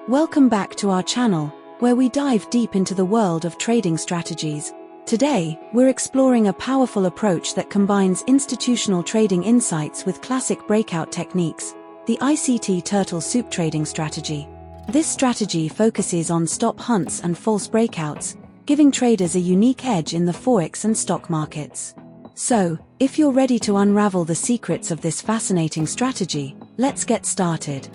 Welcome back to our channel, where we dive deep into the world of trading strategies. Today, we're exploring a powerful approach that combines institutional trading insights with classic breakout techniques, the ICT turtle soup trading strategy. This strategy focuses on stop hunts and false breakouts, giving traders a unique edge in the forex and stock markets. So, if you're ready to unravel the secrets of this fascinating strategy, let's get started.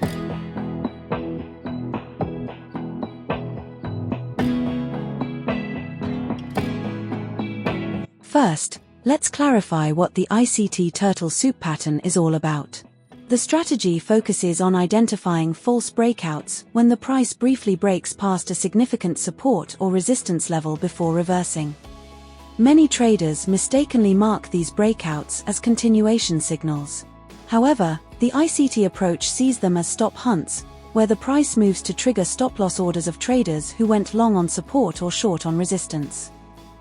First, let's clarify what the ICT turtle soup pattern is all about. The strategy focuses on identifying false breakouts when the price briefly breaks past a significant support or resistance level before reversing. Many traders mistakenly mark these breakouts as continuation signals. However, the ICT approach sees them as stop hunts, where the price moves to trigger stop-loss orders of traders who went long on support or short on resistance.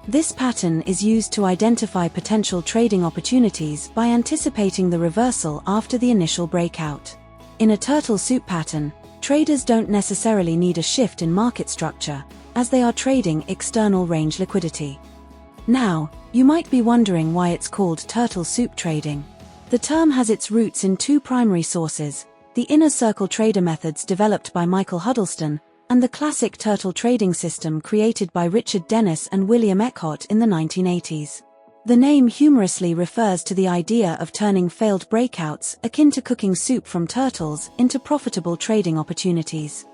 This pattern is used to identify potential trading opportunities by anticipating the reversal after the initial breakout. In a turtle soup pattern, traders don't necessarily need a shift in market structure, as they are trading external range liquidity. Now, you might be wondering why it's called turtle soup trading. The term has its roots in two primary sources: the inner circle trader methods developed by Michael Huddleston, and the classic turtle trading system created by Richard Dennis and William Eckert in the 1980s. The name humorously refers to the idea of turning failed breakouts, akin to cooking soup from turtles, into profitable trading opportunities.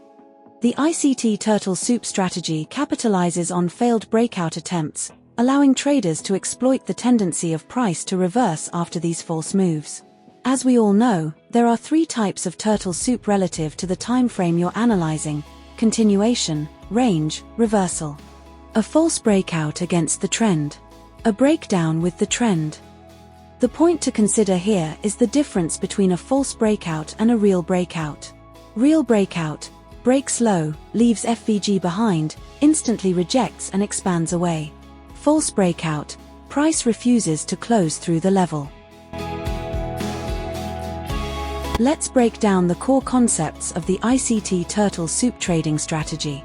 The ICT turtle soup strategy capitalizes on failed breakout attempts, allowing traders to exploit the tendency of price to reverse after these false moves. As we all know, there are three types of turtle soup relative to the time frame you're analyzing: continuation, range, reversal. A false breakout against the trend. A breakdown with the trend. The point to consider here is the difference between a false breakout and a real breakout. Real breakout breaks low, leaves FVG behind, instantly rejects and expands away. False breakout, price refuses to close through the level. Let's break down the core concepts of the ICT turtle soup trading strategy.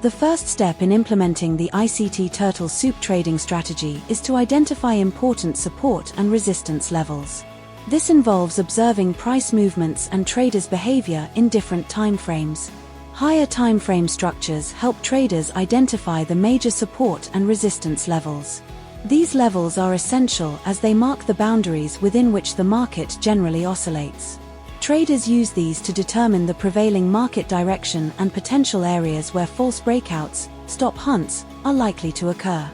The first step in implementing the ICT turtle soup trading strategy is to identify important support and resistance levels. This involves observing price movements and traders' behavior in different time frames. Higher time frame structures help traders identify the major support and resistance levels. These levels are essential as they mark the boundaries within which the market generally oscillates. Traders use these to determine the prevailing market direction and potential areas where false breakouts, stop hunts, are likely to occur.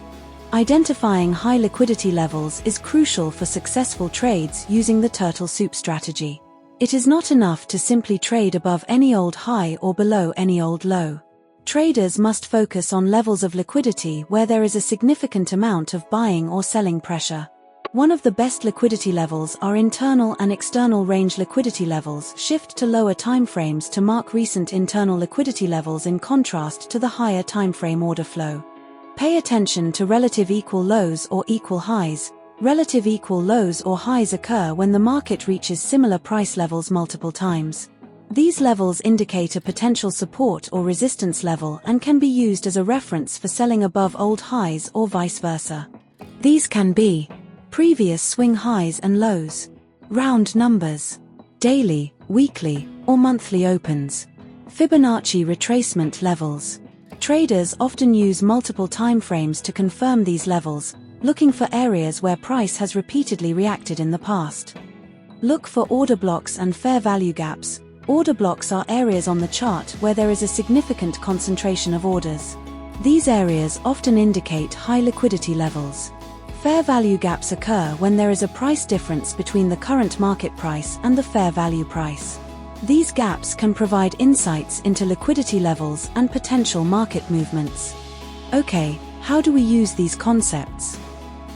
Identifying high liquidity levels is crucial for successful trades using the turtle soup strategy. It is not enough to simply trade above any old high or below any old low. Traders must focus on levels of liquidity where there is a significant amount of buying or selling pressure. One of the best liquidity levels are internal and external range liquidity levels. Shift to lower timeframes to mark recent internal liquidity levels in contrast to the higher timeframe order flow. Pay attention to relative equal lows or equal highs. Relative equal lows or highs occur when the market reaches similar price levels multiple times. These levels indicate a potential support or resistance level and can be used as a reference for selling above old highs or vice versa. These can be previous swing highs and lows, round numbers, daily, weekly, or monthly opens, Fibonacci retracement levels. Traders often use multiple time frames to confirm these levels, looking for areas where price has repeatedly reacted in the past. Look for order blocks and fair value gaps. Order blocks are areas on the chart where there is a significant concentration of orders. These areas often indicate high liquidity levels. Fair value gaps occur when there is a price difference between the current market price and the fair value price. These gaps can provide insights into liquidity levels and potential market movements. Okay, how do we use these concepts?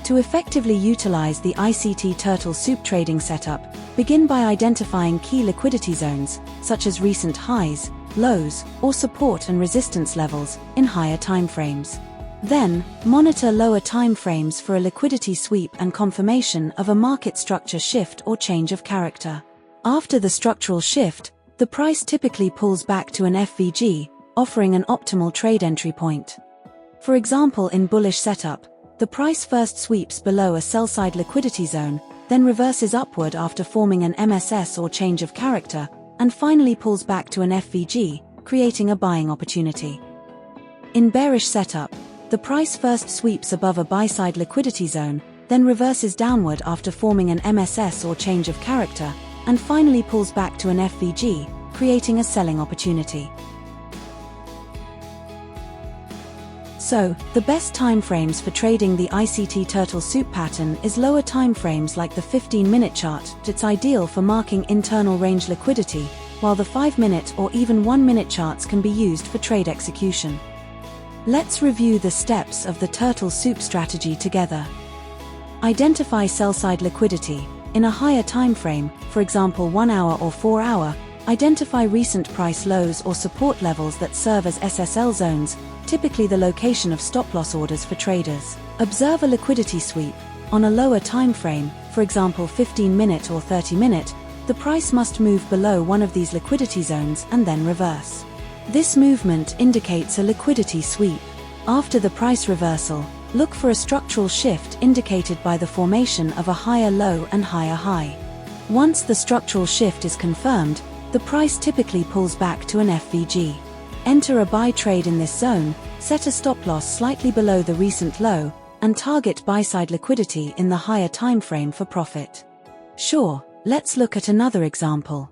To effectively utilize the ICT turtle soup trading setup, begin by identifying key liquidity zones, such as recent highs, lows, or support and resistance levels, in higher timeframes. Then, monitor lower timeframes for a liquidity sweep and confirmation of a market structure shift or change of character. After the structural shift, the price typically pulls back to an FVG, offering an optimal trade entry point. For example, in bullish setup, the price first sweeps below a sell-side liquidity zone, then reverses upward after forming an MSS or change of character, and finally pulls back to an FVG, creating a buying opportunity. In bearish setup, the price first sweeps above a buy-side liquidity zone, then reverses downward after forming an MSS or change of character, and finally pulls back to an FVG, creating a selling opportunity. So, the best timeframes for trading the ICT turtle soup pattern is lower timeframes like the 15-minute chart. It's ideal for marking internal range liquidity, while the 5-minute or even 1-minute charts can be used for trade execution. Let's review the steps of the turtle soup strategy together. Identify sell-side liquidity. In a higher time frame, for example 1 hour or 4 hour, identify recent price lows or support levels that serve as SSL zones, typically the location of stop-loss orders for traders. Observe a liquidity sweep. On a lower time frame, for example 15-minute or 30-minute, the price must move below one of these liquidity zones and then reverse. This movement indicates a liquidity sweep. After the price reversal, look for a structural shift indicated by the formation of a higher low and higher high. Once the structural shift is confirmed, the price typically pulls back to an FVG. Enter a buy trade in this zone, set a stop loss slightly below the recent low, and target buy-side liquidity in the higher time frame for profit. Sure, let's look at another example.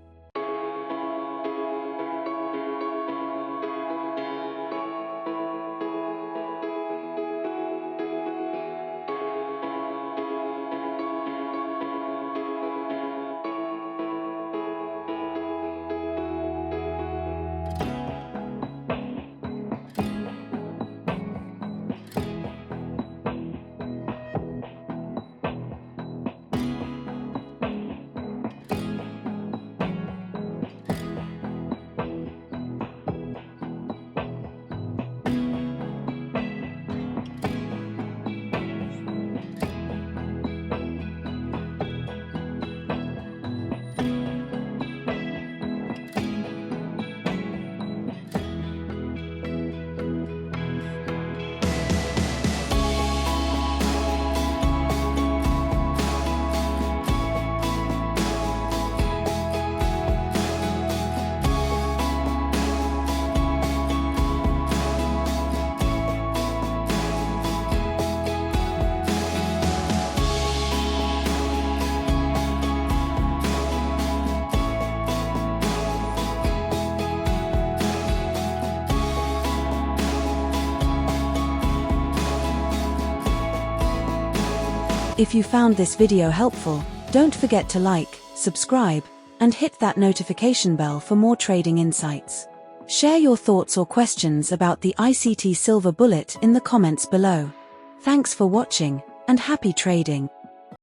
If you found this video helpful, don't forget to like, subscribe, and hit that notification bell for more trading insights. Share your thoughts or questions about the ICT Silver Bullet in the comments below. Thanks for watching, and happy trading.